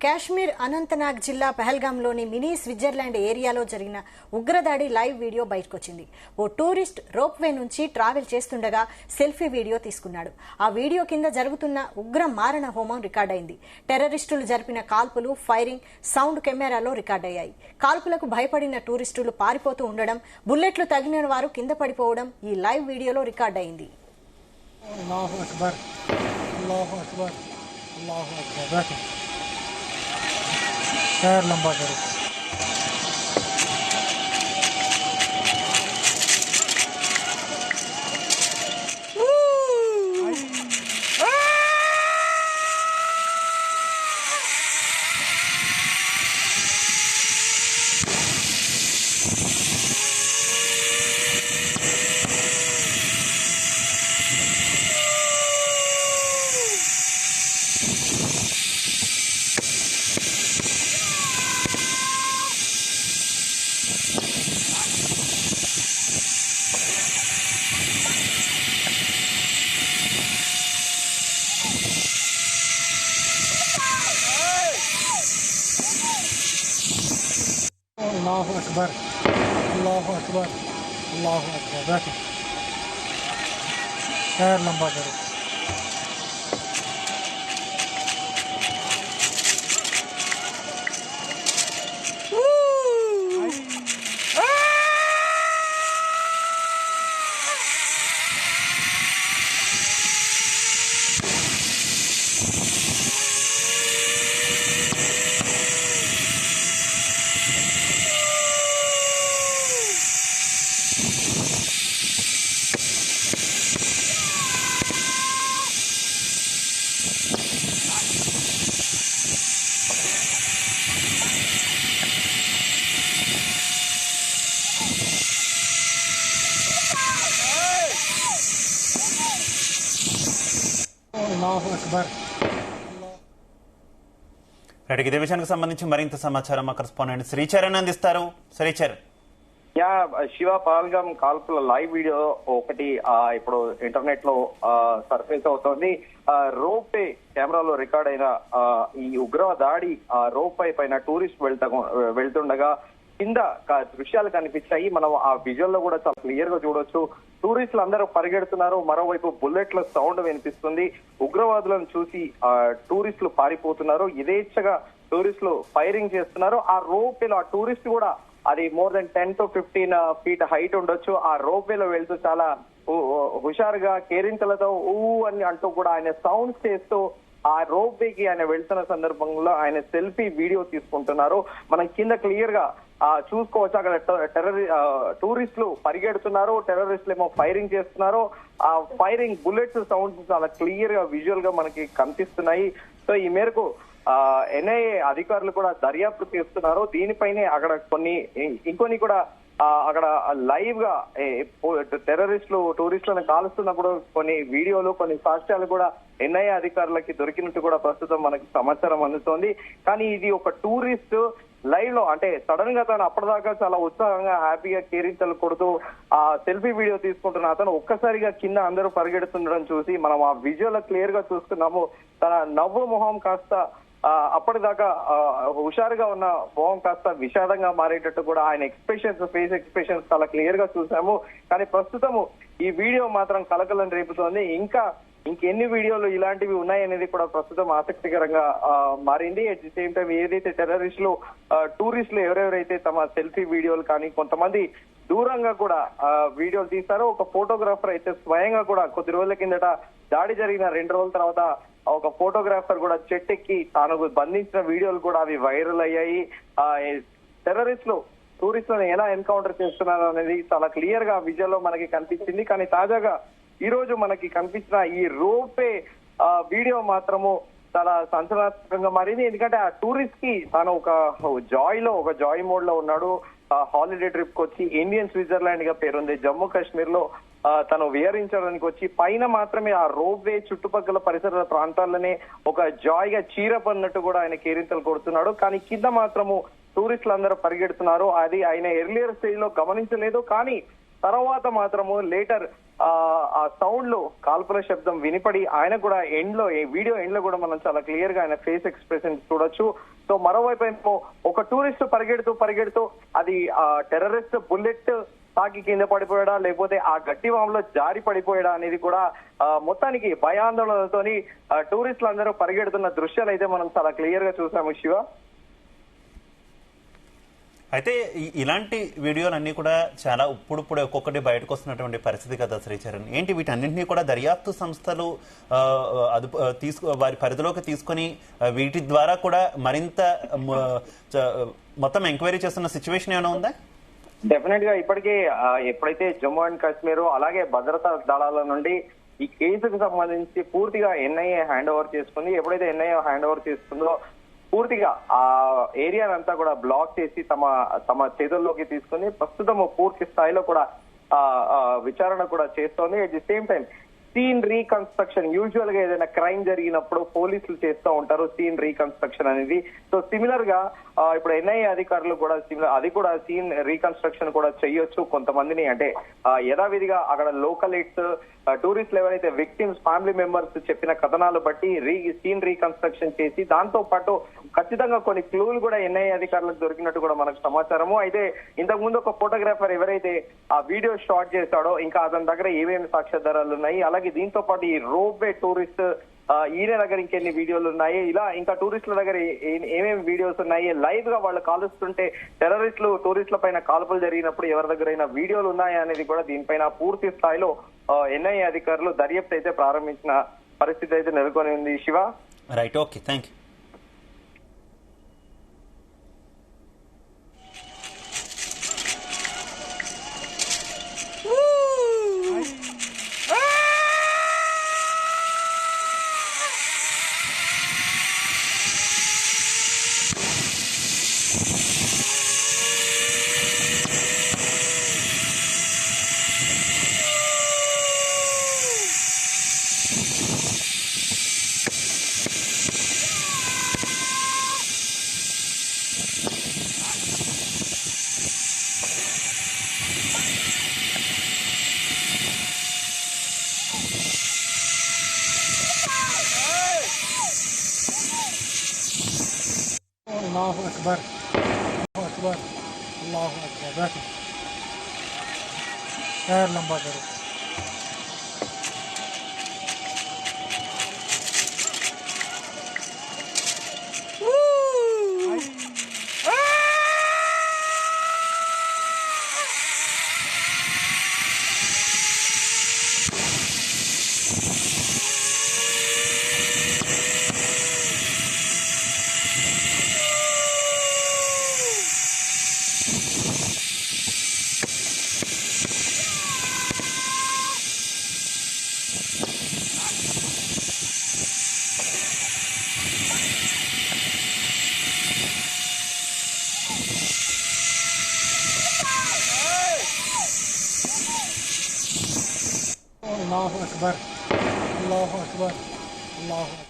కాశ్మీర్ అనంతనాగ్ జిల్లా పహల్గాంలోని mini Switzerland ఏరియాలో జరిగిన ఉగ్రదాడి లైవ్ వీడియో బయటకొచ్చింది. ఓ టూరిస్ట్ రోప్వే నుంచి ట్రావెల్ చేస్తుండగా సెల్ఫీ వీడియో తీసుకున్నాడు. ఆ వీడియో కింద జరుగుతున్న ఉగ్ర మారణ హోమం రికార్డైంది. టెర్రరిస్టులు జరిపిన కాల్పులు, ఫైరింగ్ సౌండ్ కెమెరాలో రికార్డయ్యాయి. కాల్పులకు భయపడిన టూరిస్టులు పారిపోతూ ఉండడం, బుల్లెట్లు తగిలిన వారు కింద పడిపోవడం ఈ లైవ్ వీడియోలో రికార్డైంది. पैर लंबा करो। अल्लाहु अकबर, अल्लाहु अकबर, अल्लाहु अकबर। बैठो, पैर लंबा करो। ఇదే విషయానికి సంబంధించి మరింత సమాచారం మా కరెస్పాండెంట్ శ్రీచరణ్ అందిస్తారు. శ్రీచరణ్, శివ పహల్గాం కాల్పుల లైవ్ వీడియో ఒకటి ఇప్పుడు ఇంటర్నెట్ లో సర్ఫేస్ అవుతోంది. రోప్ కెమెరాలో రికార్డ్ అయిన ఈ ఉగ్ర దాడి రోప్ పైన టూరిస్ట్ వెళ్తుండగా కింద దృశ్యాలు కనిపించాయి. మనం ఆ విజువల్ లో కూడా చాలా క్లియర్ గా చూడొచ్చు. టూరిస్టులు అందరూ పరిగెడుతున్నారు. మరోవైపు బుల్లెట్ల సౌండ్ వినిపిస్తుంది. ఉగ్రవాదులను చూసి టూరిస్టులు పారిపోతున్నారు. యథేచ్ఛగా టూరిస్టులు ఫైరింగ్ చేస్తున్నారు. ఆ రోప్ ఆ టూరిస్ట్ కూడా అది more than 10 to 15 feet height ఉండొచ్చు. ఆ రోప్ వేలో వెళ్తూ చాలా హుషారుగా కేరింతలతో అని అంటూ కూడా ఆయన సౌండ్స్ చేస్తూ ఆ రోప్ వేకి ఆయన వెళ్తున్న సందర్భంలో ఆయన సెల్ఫీ వీడియో తీసుకుంటున్నారు. మనం కింద క్లియర్ గా చూసుకోవచ్చు. అక్కడ టూరిస్టులు పరిగెడుతున్నారు, టెర్రరిస్టులు ఏమో ఫైరింగ్ చేస్తున్నారు. ఆ ఫైరింగ్ బుల్లెట్స్ సౌండ్స్ చాలా క్లియర్ గా విజువల్ గా మనకి కనిపిస్తున్నాయి. సో ఈ మేరకు ఎన్ఐఏ అధికారులు కూడా దర్యాప్తు చేస్తున్నారు. దీనిపైనే అక్కడ ఇంకొన్ని కూడా అక్కడ లైవ్ గా టెర్రరిస్టులు టూరిస్టులను కాలుస్తున్నప్పుడు కొన్ని వీడియోలు, కొన్ని సాక్ష్యాలు కూడా ఎన్ఐఏ అధికారులకి దొరికినట్టు కూడా ప్రస్తుతం మనకి సమాచారం అందుతోంది. కానీ ఇది ఒక టూరిస్ట్ లైవ్ లో అంటే సడన్ గా తను అప్పటిదాకా చాలా ఉత్సాహంగా హ్యాపీగా కేరింతలు కొడుతూ ఆ సెల్ఫీ వీడియో తీసుకుంటున్న అతను ఒక్కసారిగా కింద అందరూ పరిగెడుతుండడం చూసి మనం ఆ విజువల్ క్లియర్ గా చూస్తున్నాము. తన నవ్వు మొహం కాస్త అప్పటిదాకా హుషారుగా ఉన్న మొహం కాస్త విషాదంగా మారేటట్టు కూడా ఆయన ఫేస్ ఎక్స్ప్రెషన్స్ చాలా క్లియర్ గా చూసాము. కానీ ప్రస్తుతము ఈ వీడియో మాత్రం కలకలం రేపుతోంది. ఇంకెన్ని వీడియోలు ఇలాంటివి ఉన్నాయనేది కూడా ప్రస్తుతం ఆసక్తికరంగా మారింది. అట్ ది సేమ్ టైం ఏదైతే టెర్రరిస్టులు టూరిస్టులు ఎవరెవరైతే తమ సెల్ఫీ వీడియోలు కానీ కొంతమంది దూరంగా కూడా వీడియోలు తీస్తారో, ఒక ఫోటోగ్రాఫర్ అయితే స్వయంగా కూడా కొద్ది రోజుల కిందట దాడి జరిగిన 2 రోజుల తర్వాత ఒక ఫోటోగ్రాఫర్ కూడా చెట్టెక్కి తాను బంధించిన వీడియోలు కూడా అవి వైరల్ అయ్యాయి. టెర్రరిస్టులు టూరిస్టులను ఎలా ఎన్కౌంటర్ చేస్తున్నారు అనేది చాలా క్లియర్ గా విజువల్ లో మనకి కనిపించింది. కానీ తాజాగా ఈ రోజు మనకి కనిపించిన ఈ రోపే వీడియో మాత్రము చాలా సంచలనాత్మకంగా మారింది. ఎందుకంటే ఆ టూరిస్ట్ కి తాను ఒక జాయ్ మోడ్ లో ఉన్నాడు. హాలిడే ట్రిప్ కి వచ్చి ఇండియన్ స్విట్జర్లాండ్ గా పేరుంది జమ్మూ కాశ్మీర్ లో తను విహరించడానికి వచ్చి పైన మాత్రమే ఆ రోప్ వే చుట్టుపక్కల పరిసర ప్రాంతాల్లోనే ఒక జాయ్ గా చీరపన్నట్టు కూడా ఆయన కేరింతలు కొడుతున్నాడు. కానీ కింద మాత్రము టూరిస్టులు అందరూ పరిగెడుతున్నారు. అది ఆయన ఎర్లియర్ స్టేజ్ లో గమనించలేదు. కానీ తర్వాత మాత్రము లేటర్ ఆ సౌండ్ లో కాల్పుల శబ్దం వినిపడి ఆయన కూడా వీడియో ఎండ్ లో కూడా మనం చాలా క్లియర్ గా ఆయన ఫేస్ ఎక్స్ప్రెషన్ చూడొచ్చు. సో మరోవైపు ఏమో ఒక టూరిస్ట్ పరిగెడుతూ అది టెర్రరిస్ట్ బుల్లెట్ తాకి కింద పడిపోయాడా లేకపోతే ఆ గట్టి వాములో జారి పడిపోయాడా అనేది కూడా మొత్తానికి భయాందోళనతోని టూరిస్టులు అందరూ పరిగెడుతున్న దృశ్యాలు అయితే మనం చాలా క్లియర్ గా చూసాము శివ. అయితే ఇలాంటి వీడియోలన్నీ కూడా చాలా ఇప్పుడిప్పుడే ఒక్కొక్కటి బయటకు వస్తున్నటువంటి పరిస్థితి కదా శ్రీచరణ్. ఏంటి వీటన్నింటినీ కూడా దర్యాప్తు సంస్థలు వారి పరిధిలోకి తీసుకొని వీటి ద్వారా కూడా మరింత మొత్తం ఎంక్వైరీ చేస్తున్న సిచ్యువేషన్ ఏమైనా ఉందా? డెఫినెట్ గా ఇప్పటికే ఎప్పుడైతే జమ్మూ అండ్ కాశ్మీర్ అలాగే భద్రతా దళాల నుండి ఈ కేసుకు సంబంధించి పూర్తిగా ఎన్ఐఏ హ్యాండ్ ఓవర్ చేసుకుంది. ఎప్పుడైతే ఎన్ఐఏ హ్యాండ్ ఓవర్ చేసుకుందో పూర్తిగా ఆ ఏరియానంతా కూడా బ్లాక్ చేసి తమ చేతుల్లోకి తీసుకుని ప్రస్తుతం పూర్తి స్థాయిలో కూడా విచారణ కూడా చేస్తోంది. At the same time scene reconstruction, usual గా ఏదైనా క్రైమ్ జరిగినప్పుడు పోలీసులు చేస్తూ ఉంటారు సీన్ రీకన్స్ట్రక్షన్ అనేది. సో సిమిలర్ గా ఇప్పుడు ఎన్ఐఏ అధికారులు కూడా అది కూడా సీన్ రీకన్స్ట్రక్షన్ కూడా చేయొచ్చు. కొంతమందిని అంటే యథావిధిగా అక్కడ లోకలిట్స్ టూరిస్టులు ఎవరైతే విక్టిమ్స్ ఫ్యామిలీ మెంబర్స్ చెప్పిన కథనాలు బట్టి సీన్ రీకన్స్ట్రక్షన్ చేసి దాంతో పాటు ఖచ్చితంగా కొన్ని క్లూలు కూడా ఎన్ఐఏ అధికారులకు దొరికినట్టు కూడా మనకు సమాచారము. అయితే ఇంతకు ముందు ఒక ఫోటోగ్రాఫర్ ఎవరైతే ఆ వీడియో షాట్ చేశాడో ఇంకా అతని దగ్గర ఏమేమి సాక్ష్యాధారాలు ఉన్నాయి, అలాగే దీంతో పాటు ఈ రోప్వే టూరిస్ట్ ఈయన దగ్గర ఇంకెన్ని వీడియోలు ఉన్నాయి, ఇలా ఇంకా టూరిస్టుల దగ్గర ఏమేమి వీడియోస్ ఉన్నాయి, లైవ్ గా వాళ్ళు కాలుస్తుంటే టెర్రరిస్టులు టూరిస్టుల పైన కాల్పులు జరిగినప్పుడు ఎవరి దగ్గర వీడియోలు ఉన్నాయా అనేది కూడా దీనిపైన పూర్తి స్థాయిలో ఎన్ఐఏ అధికారులు దర్యాప్తు అయితే ప్రారంభించిన పరిస్థితి అయితే నెలకొని ఉంది. Shiva right, okay, thank you. अल्लाह अकबर अकबर अल्लाह अकबर. बैठो, पैर लंबा करो. अल्लाह अकबर अल्लाह अकबर अल्लाह